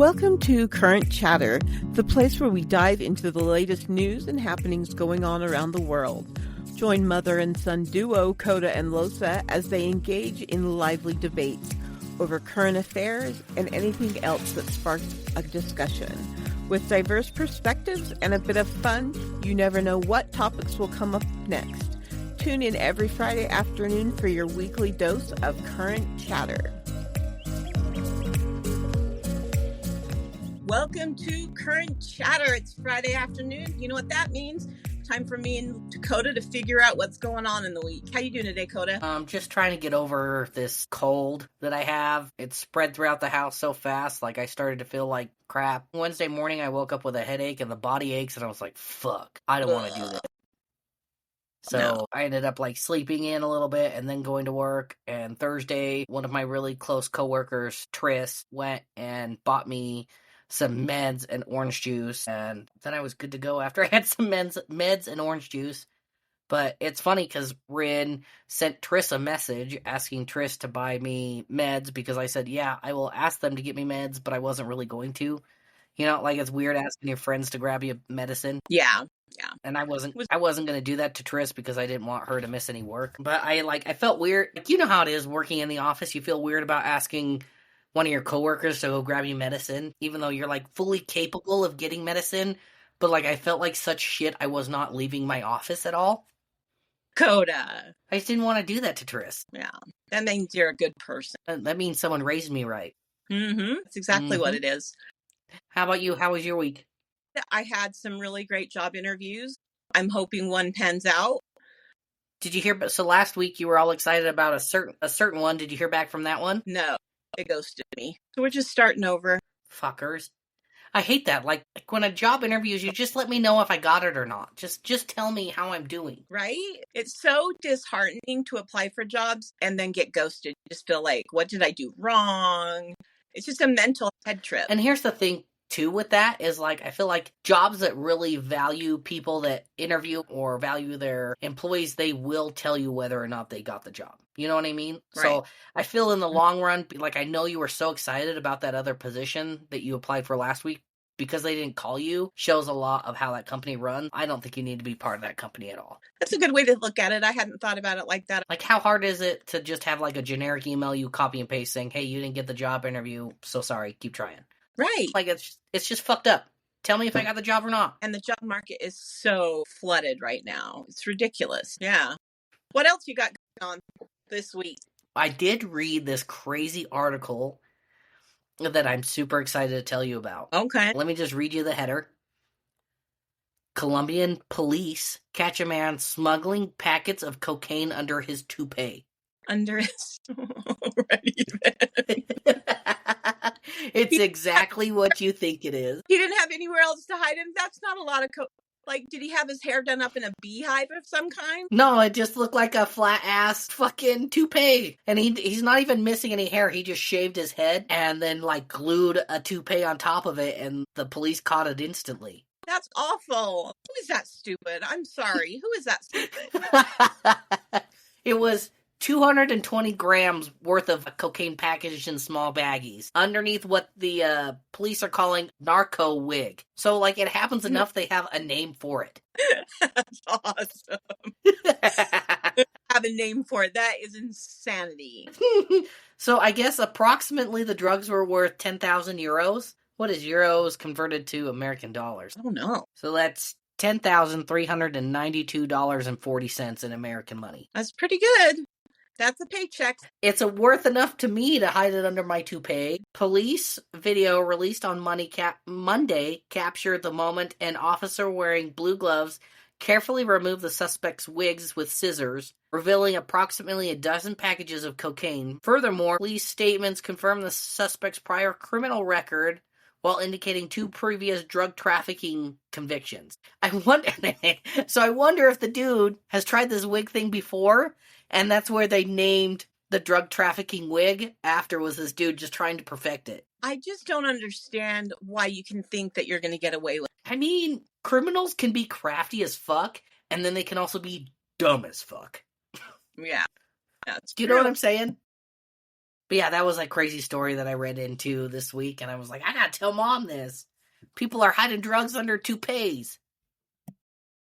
Welcome to Current Chatter, the place where we dive into the latest news and happenings going on around the world. Join mother and son duo Kota and Losa as they engage in lively debates over current affairs and anything else that sparks a discussion. With diverse perspectives and a bit of fun, you never know what topics will come up next. Tune in every Friday afternoon for your weekly dose of Current Chatter. Welcome to Current Chatter. It's Friday afternoon. You know what that means? Time for me and Kota to figure out what's going on in the week. How you doing today, Kota? I'm just trying to get over this cold that I have. It's spread throughout the house so fast, like I started to feel like crap. Wednesday morning, I woke up with a headache and the body aches, and I was like, fuck, I don't want to do this. So I ended up like sleeping in a little bit and then going to work. And Thursday, one of my really close coworkers, Tris, went and bought me some meds and orange juice, and then I was good to go after I had some meds and orange juice. But it's funny because Rin sent Tris a message asking Tris to buy me meds because I said, yeah, I will ask them to get me meds, but I wasn't really going to. You know, like it's weird asking your friends to grab you medicine. Yeah. And I wasn't going to do that to Tris because I didn't want her to miss any work. But I felt weird. Like, you know how it is working in the office. You feel weird about asking one of your coworkers to go grab you medicine, even though you're like fully capable of getting medicine. But like I felt like such shit I was not leaving my office at all. Kota. I just didn't want to do that to Tris. Yeah. That means you're a good person. That means someone raised me right. Mm-hmm. That's exactly what it is. How about you? How was your week? I had some really great job interviews. I'm hoping one pans out. Did you hear? So last week you were all excited about a certain one. Did you hear back from that one? No. It ghosted me. So we're just starting over. Fuckers. I hate that. Like when a job interviews you, just let me know if I got it or not. Just tell me how I'm doing. Right? It's so disheartening to apply for jobs and then get ghosted. You just feel like, what did I do wrong? It's just a mental head trip. And here's the thing, too, with that is like, I feel like jobs that really value people that interview or value their employees, they will tell you whether or not they got the job. You know what I mean? Right. So I feel in the long run, like I know you were so excited about that other position that you applied for last week because they didn't call you, shows a lot of how that company runs. I don't think you need to be part of that company at all. That's a good way to look at it. I hadn't thought about it like that. Like how hard is it to just have like a generic email you copy and paste saying, hey, you didn't get the job interview, so sorry, keep trying. Right. Like it's just fucked up. Tell me if I got the job or not. And the job market is so flooded right now. It's ridiculous. Yeah. What else you got going on this week? I did read this crazy article that I'm super excited to tell you about. Okay. Let me just read you the header. Colombian police catch a man smuggling packets of cocaine under his toupee. Under his... Already then. It's exactly what you think it is. He didn't have anywhere else to hide him? That's not a lot of Like, did he have his hair done up in a beehive of some kind? No, it just looked like a flat-ass fucking toupee. And he's not even missing any hair. He just shaved his head and then, like, glued a toupee on top of it, and the police caught it instantly. That's awful. Who is that stupid? I'm sorry. Who is that stupid? It was 220 grams worth of cocaine packaged in small baggies underneath what the police are calling narco wig. So, like, it happens enough they have a name for it. That's awesome. Have a name for it. That is insanity. So, I guess approximately the drugs were worth 10,000 euros. What is euros converted to American dollars? I don't know. So that's $10,392.40 in American money. That's pretty good. That's a paycheck. It's worth enough to me to hide it under my toupee. Police video released on Monday captured the moment an officer wearing blue gloves carefully removed the suspect's wigs with scissors, revealing approximately a dozen packages of cocaine. Furthermore, police statements confirm the suspect's prior criminal record while indicating 2 previous drug trafficking convictions. I wonder if the dude has tried this wig thing before, and that's where they named the drug trafficking wig after, was this dude just trying to perfect it. I just don't understand why you can think that you're going to get away with it. I mean, criminals can be crafty as fuck, and then they can also be dumb as fuck. Yeah. Do you know what I'm saying? But yeah, that was a crazy story that I read into this week, and I was like, I gotta tell Mom this. People are hiding drugs under toupees.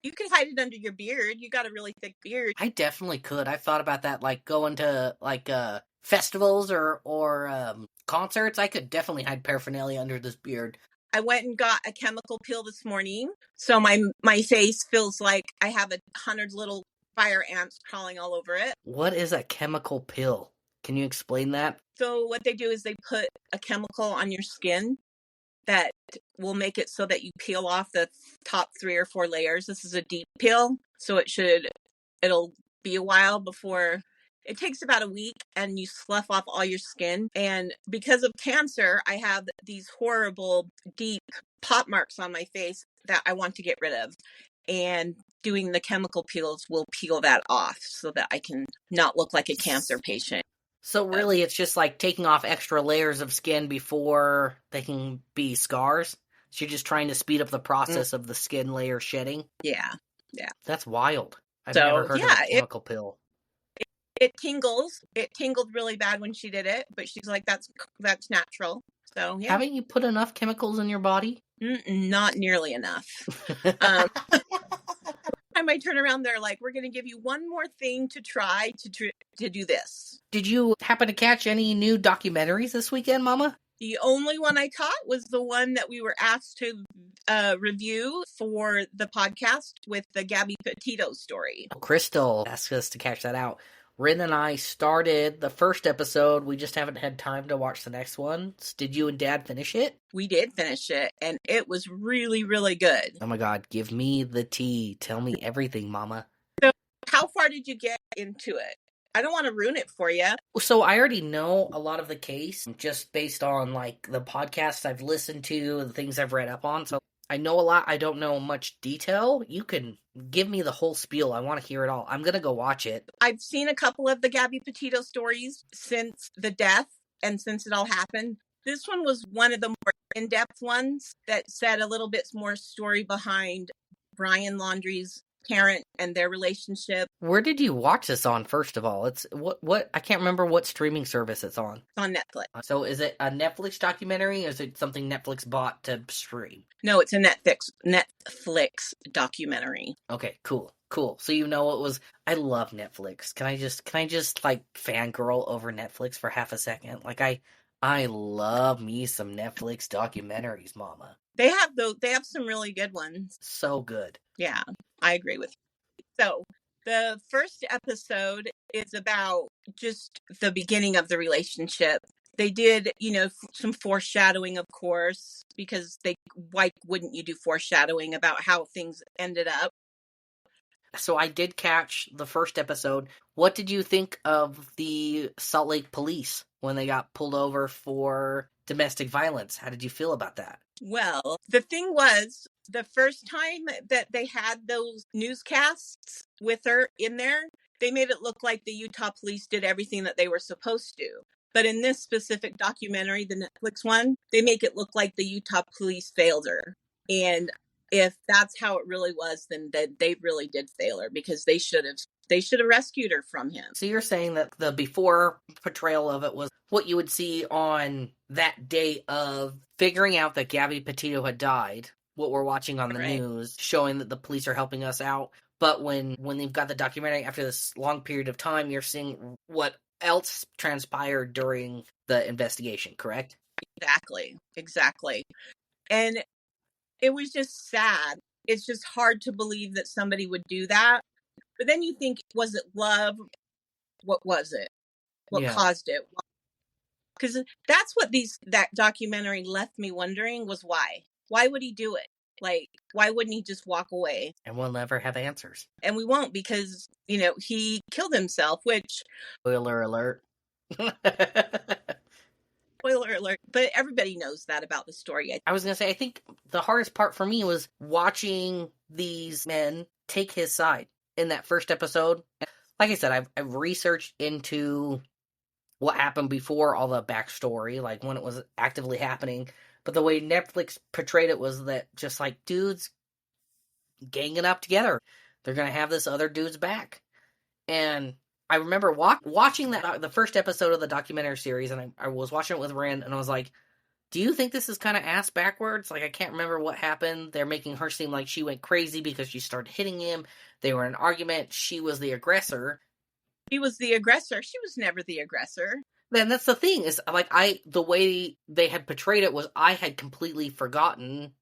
You could hide it under your beard. You got a really thick beard. I definitely could. I've thought about that, like going to festivals or concerts. I could definitely hide paraphernalia under this beard. I went and got a chemical peel this morning, so my face feels like I have 100 little fire ants crawling all over it. What is a chemical pill? Can you explain that? So what they do is they put a chemical on your skin that will make it so that you peel off the top 3 or 4 layers. This is a deep peel, so it'll be a while before. It takes about a week, and you slough off all your skin. And because of cancer, I have these horrible, deep pop marks on my face that I want to get rid of. And doing the chemical peels will peel that off so that I can not look like a cancer patient. So really, it's just like taking off extra layers of skin before they can be scars? So you're just trying to speed up the process of the skin layer shedding? Yeah. That's wild. I've never heard of a chemical pill. It tingles. It tingled really bad when she did it, but she's like, that's natural. So, yeah. Haven't you put enough chemicals in your body? Not nearly enough. Time I turn around, they're like, we're going to give you one more thing to try to do this. Did you happen to catch any new documentaries this weekend, Mama? The only one I caught was the one that we were asked to review for the podcast with the Gabbie Petito story. Crystal asked us to catch that out. Rin and I started the first episode. We just haven't had time to watch the next one. Did you and Dad finish it? We did finish it, and it was really, really good. Oh my God, give me the tea. Tell me everything, Mama. So, how far did you get into it? I don't want to ruin it for you. So I already know a lot of the case just based on the podcasts I've listened to, the things I've read up on. So I know a lot. I don't know much detail. You can give me the whole spiel. I want to hear it all. I'm going to go watch it. I've seen a couple of the Gabbie Petito stories since the death and since it all happened. This one was one of the more in-depth ones that said a little bit more story behind Brian Laundrie's parent and their relationship. Where did you watch this on, first of all? It's what I can't remember what streaming service it's on. It's on Netflix. So is it a Netflix documentary, or is it something Netflix bought to stream? No, it's a Netflix documentary. Okay, cool. So you know it was. I love Netflix. Can I just fangirl over Netflix for half a second? I love me some Netflix documentaries, Mama. They have some really good ones. So good. Yeah, I agree with you. So the first episode is about just the beginning of the relationship. They did, some foreshadowing, of course, because why wouldn't you do foreshadowing about how things ended up? So I did catch the first episode. What did you think of the Salt Lake police when they got pulled over for domestic violence? How did you feel about that? Well, the thing was, the first time that they had those newscasts with her in there, they made it look like the Utah police did everything that they were supposed to. But in this specific documentary, the Netflix one, they make it look like the Utah police failed her. And if that's how it really was, then they really did fail her, because they should have rescued her from him. So you're saying that the before portrayal of it was what you would see on that day of figuring out that Gabby Petito had died, what we're watching on the news, showing that the police are helping us out. But when they've got the documentary after this long period of time, you're seeing what else transpired during the investigation, correct? Exactly. And it was just sad. It's just hard to believe that somebody would do that. But then you think, was it love? What was it? What caused it? Because that's what that documentary left me wondering, was why? Why would he do it? Why wouldn't he just walk away? And we'll never have answers. And we won't, because, he killed himself, which... Spoiler alert. Spoiler alert. But everybody knows that about the story. I was going to say, I think the hardest part for me was watching these men take his side in that first episode. Like I said, I've researched into what happened before all the backstory, when it was actively happening. But the way Netflix portrayed it was that just dudes ganging up together. They're going to have this other dude's back. And I remember watching the first episode of the documentary series, and I was watching it with Rand, and I was like, do you think this is kind of ass backwards? Like, I can't remember what happened. They're making her seem like she went crazy because she started hitting him. They were in an argument. She was the aggressor. He was the aggressor. She was never the aggressor. Then that's the thing, is like, the way they had portrayed it was I had completely forgotten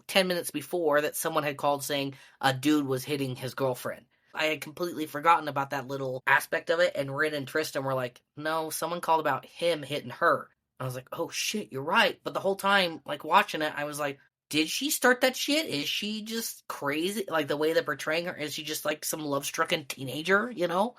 10 minutes before that someone had called saying a dude was hitting his girlfriend. I had completely forgotten about that little aspect of it, and Rin and Tristan were like, no, someone called about him hitting her. I was like, oh shit, you're right. But the whole time, like, watching it, I was like, did she start that shit? Is she just crazy? Like, the way they're portraying her, is she just like some love-stricken teenager, you know?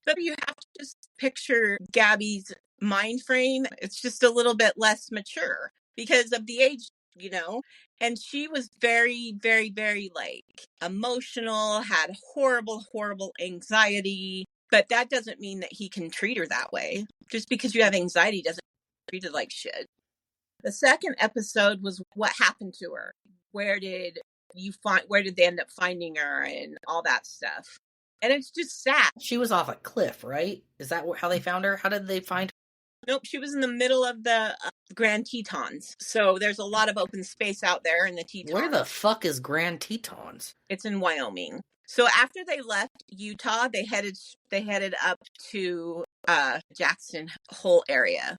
But you have to just picture Gabby's mind frame. It's just a little bit less mature because of the age, you know? And she was very, very, very, like, emotional, had horrible, horrible anxiety. But that doesn't mean that he can treat her that way. Just because you have anxiety doesn't mean treated like shit. The second episode was what happened to her. Where did they end up finding her and all that stuff? And it's just sad. She was off a cliff, right? Is that how they found her? How did they find her? Nope, she was in the middle of the Grand Tetons. So there's a lot of open space out there in the Tetons. Where the fuck is Grand Tetons? It's in Wyoming. So after they left Utah, they headed up to Jackson Hole area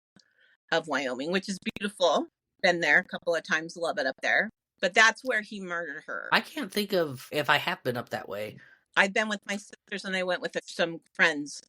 of Wyoming, which is beautiful. Been there a couple of times, love it up there. But that's where he murdered her. I can't think of if I have been up that way. I've been with my sisters and I went with some friends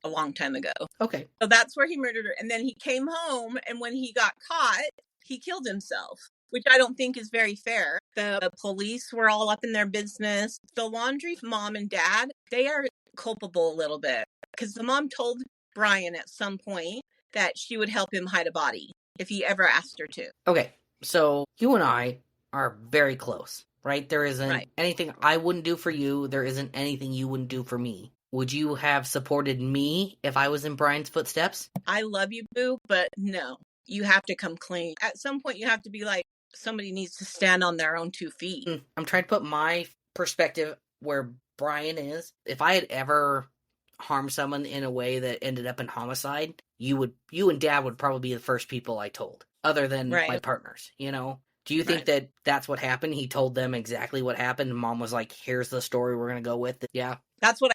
a long time ago. Okay. So that's where he murdered her. And then he came home, and when he got caught, he killed himself, which I don't think is very fair. The police were all up in their business. The Laundrie mom and dad, they are culpable a little bit because the mom told Brian at some point that she would help him hide a body if he ever asked her to. Okay. So you and I are very close, right? There isn't anything I wouldn't do for you. There isn't anything you wouldn't do for me. Would you have supported me if I was in Brian's footsteps? I love you, boo, but no. You have to come clean. At some point, you have to be like, somebody needs to stand on their own 2 feet. I'm trying to put my perspective where Brian is. If I had ever harmed someone in a way that ended up in homicide, you and Dad would probably be the first people I told, other than my partners, you know? Do you think that that's what happened? He told them exactly what happened, and Mom was like, here's the story we're going to go with. Yeah. That's what I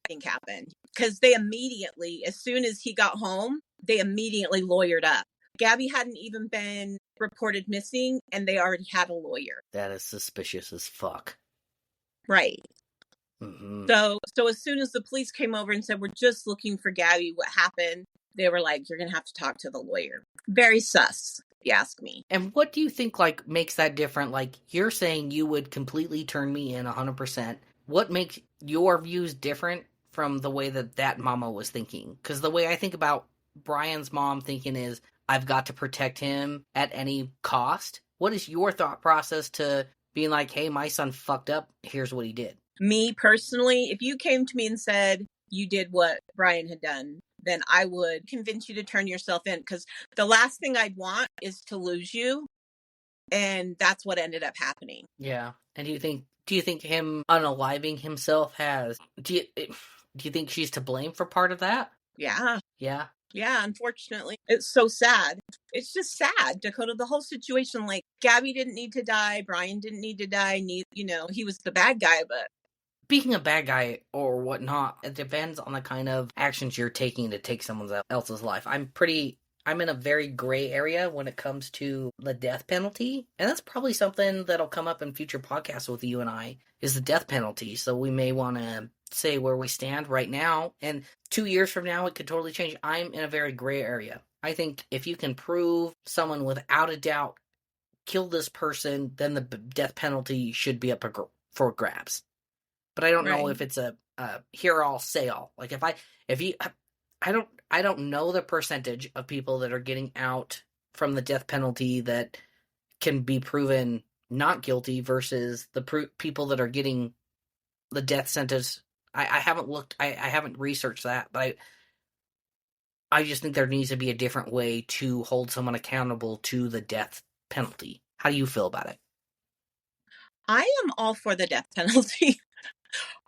think happened. Because they immediately, as soon as he got home, they immediately lawyered up. Gabby hadn't even been reported missing, and they already had a lawyer. That is suspicious as fuck. Right. Mm-hmm. So as soon as the police came over and said, we're just looking for Gabby, what happened? They were like, you're going to have to talk to the lawyer. Very sus, if you ask me. And what do you think, like, makes that different? Like, you're saying you would completely turn me in 100%. What makes your views different from the way that mama was thinking? Because the way I think about Brian's mom thinking is, I've got to protect him at any cost. What is your thought process to being like, hey, my son fucked up, here's what he did? Me personally, if you came to me and said you did what Brian had done, then I would convince you to turn yourself in, because the last thing I'd want is to lose you. And that's what ended up happening. Yeah. And do you think him unaliving himself do you think she's to blame for part of that? Yeah. Yeah. Yeah, unfortunately. It's so sad. It's just sad, Dakota. The whole situation, like, Gabby didn't need to die. Brian didn't need to die. He was the bad guy, but... Being a bad guy or whatnot, it depends on the kind of actions you're taking to take someone else's life. I'm in a very gray area when it comes to the death penalty. And that's probably something that'll come up in future podcasts with you and I, is the death penalty. So we may want to say where we stand right now. And 2 years from now, it could totally change. I'm in a very gray area. I think if you can prove someone without a doubt killed this person, then the death penalty should be up for grabs. But I don't know if it's a hear all, say all. Like I don't know the percentage of people that are getting out from the death penalty that can be proven not guilty versus the people that are getting the death sentence. I haven't looked. I haven't researched that, but I just think there needs to be a different way to hold someone accountable to the death penalty. How do you feel about it? I am all for the death penalty.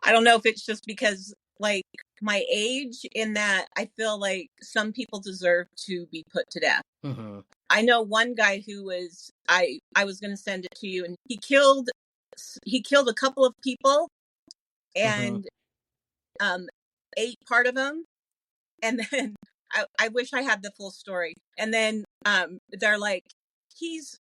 I don't know if it's just because like my age in that I feel like some people deserve to be put to death. Mm-hmm. I know one guy who was I was going to send it to you, and he killed a couple of people and ate part of them, and then I wish I had the full story. And then they're like, he's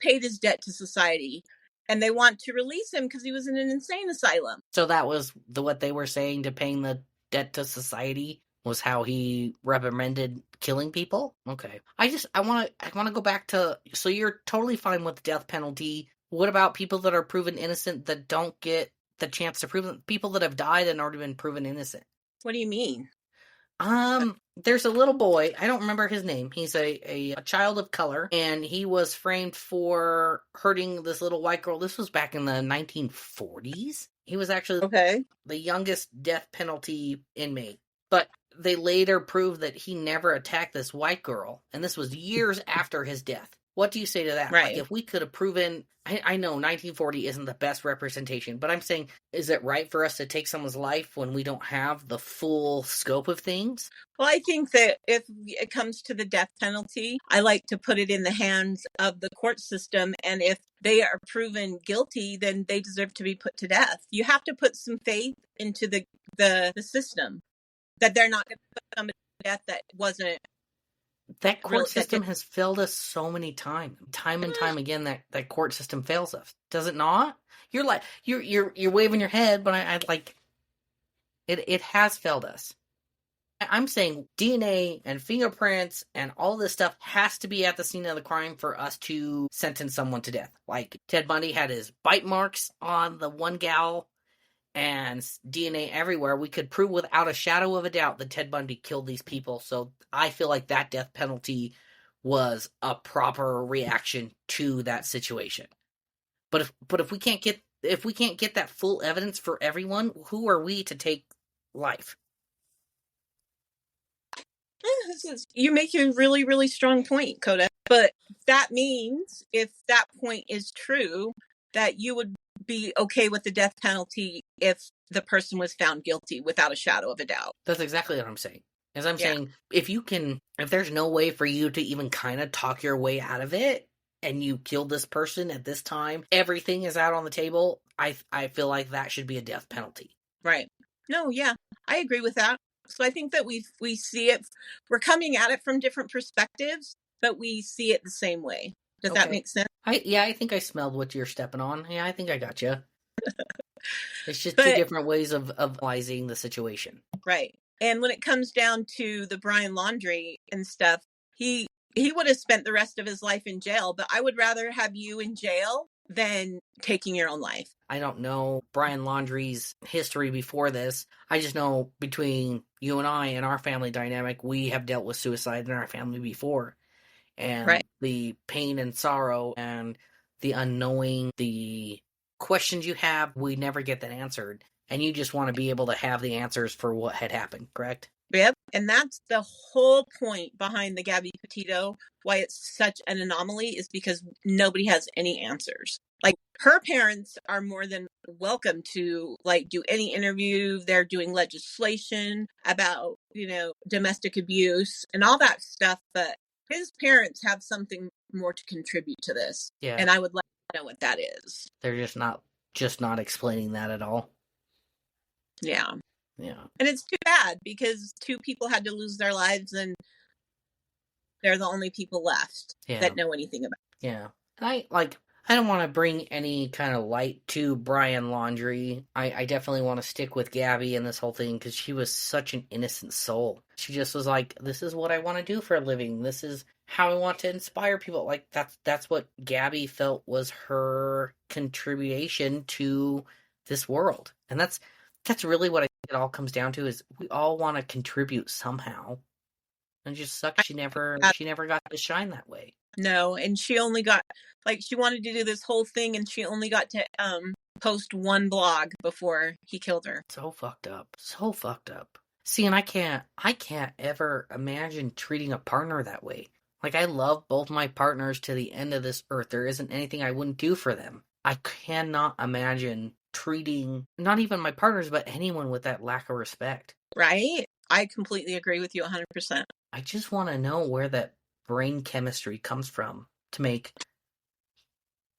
paid his debt to society, and they want to release him because he was in an insane asylum. So that was what they were saying to paying the debt to society was how he recommended killing people? Okay. I want to go back to, so you're totally fine with the death penalty. What about people that are proven innocent that don't get the chance to prove it? People that have died and already been proven innocent? What do you mean? There's a little boy, I don't remember his name. He's a child of color, and he was framed for hurting this little white girl. This was back in the 1940s. He was actually the youngest death penalty inmate. But they later proved that he never attacked this white girl, and this was years after his death. What do you say to that? Right. Like, if we could have proven, I know 1940 isn't the best representation, but I'm saying, is it right for us to take someone's life when we don't have the full scope of things? Well, I think that if it comes to the death penalty, I like to put it in the hands of the court system. And if they are proven guilty, then they deserve to be put to death. You have to put some faith into the system that they're not going to put somebody to death that wasn't. That court system has failed us so many times. Time and time again, that court system fails us. Does it not? You're like, you're waving your head, but I'd like, it has failed us. I'm saying DNA and fingerprints and all this stuff has to be at the scene of the crime for us to sentence someone to death. Like, Ted Bundy had his bite marks on the one gal and DNA everywhere. We could prove without a shadow of a doubt that Ted Bundy killed these people. So I feel like that death penalty was a proper reaction to that situation. But if we can't get that full evidence for everyone, who are we to take life? You're making a really, really strong point, Kota. But that means, if that point is true, that you would be okay with the death penalty if the person was found guilty without a shadow of a doubt. That's exactly what I'm saying. As I'm saying, if there's no way for you to even kind of talk your way out of it, and you killed this person at this time, everything is out on the table, I feel like that should be a death penalty. Right. No, yeah, I agree with that. So I think that we see it, we're coming at it from different perspectives, but we see it the same way. Does that make sense? I think I smelled what you're stepping on. Yeah, I think I got you. It's just two different ways of analyzing the situation. Right. And when it comes down to the Brian Laundrie and stuff, he would have spent the rest of his life in jail, but I would rather have you in jail than taking your own life. I don't know Brian Laundrie's history before this. I just know between you and I and our family dynamic, we have dealt with suicide in our family before. And the pain and sorrow and the unknowing, the questions you have, we never get that answered. And you just want to be able to have the answers for what had happened, correct? Yep. And that's the whole point behind the Gabby Petito, why it's such an anomaly, is because nobody has any answers. Like, her parents are more than welcome to do any interview. They're doing legislation about, domestic abuse and all that stuff. But his parents have something more to contribute to this. Yeah. And I would like to know what that is. They're just not explaining that at all. Yeah. Yeah. And it's too bad, because two people had to lose their lives, and they're the only people left that know anything about it. Yeah. I don't want to bring any kind of light to Brian Laundrie. I definitely want to stick with Gabby in this whole thing, because she was such an innocent soul. She just was like, this is what I want to do for a living. This is how I want to inspire people. Like, that's what Gabby felt was her contribution to this world. And that's really what I think it all comes down to, is we all want to contribute somehow. And it just sucks she never got to shine that way. No, and she only got, she wanted to do this whole thing, and she only got to post one blog before he killed her. So fucked up. So fucked up. See, and I can't ever imagine treating a partner that way. Like, I love both my partners to the end of this earth. There isn't anything I wouldn't do for them. I cannot imagine treating not even my partners, but anyone with that lack of respect. Right? I completely agree with you 100%. I just want to know where that brain chemistry comes from to make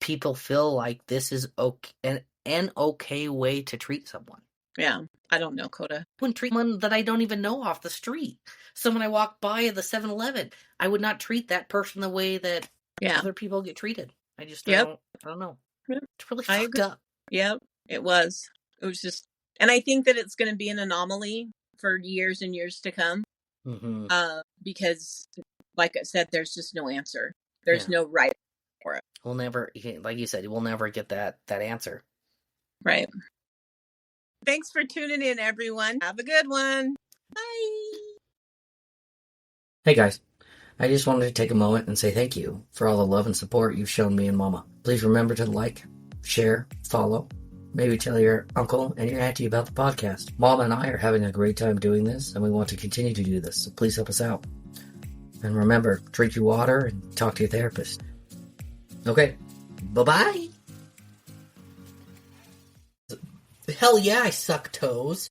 people feel like this is okay, an okay way to treat someone. Yeah, I don't know, Kota. I wouldn't treat someone that I don't even know off the street. Someone I walk by at the 7-Eleven, I would not treat that person the way that other people get treated. I just I don't know. Yep. It's really fucked up. Yep, it was. It was just, and I think that it's going to be an anomaly for years and years to come. Mm-hmm. Because, like I said, there's just no answer. There's no right for it. We'll never, like you said, we'll never get that answer. Right. Thanks for tuning in, everyone. Have a good one. Bye. Hey, guys. I just wanted to take a moment and say thank you for all the love and support you've shown me and Mama. Please remember to like, share, follow, maybe tell your uncle and your auntie about the podcast. Mama and I are having a great time doing this, and we want to continue to do this, so please help us out. And remember, drink your water and talk to your therapist. Okay, bye-bye. Hell yeah, I suck toes.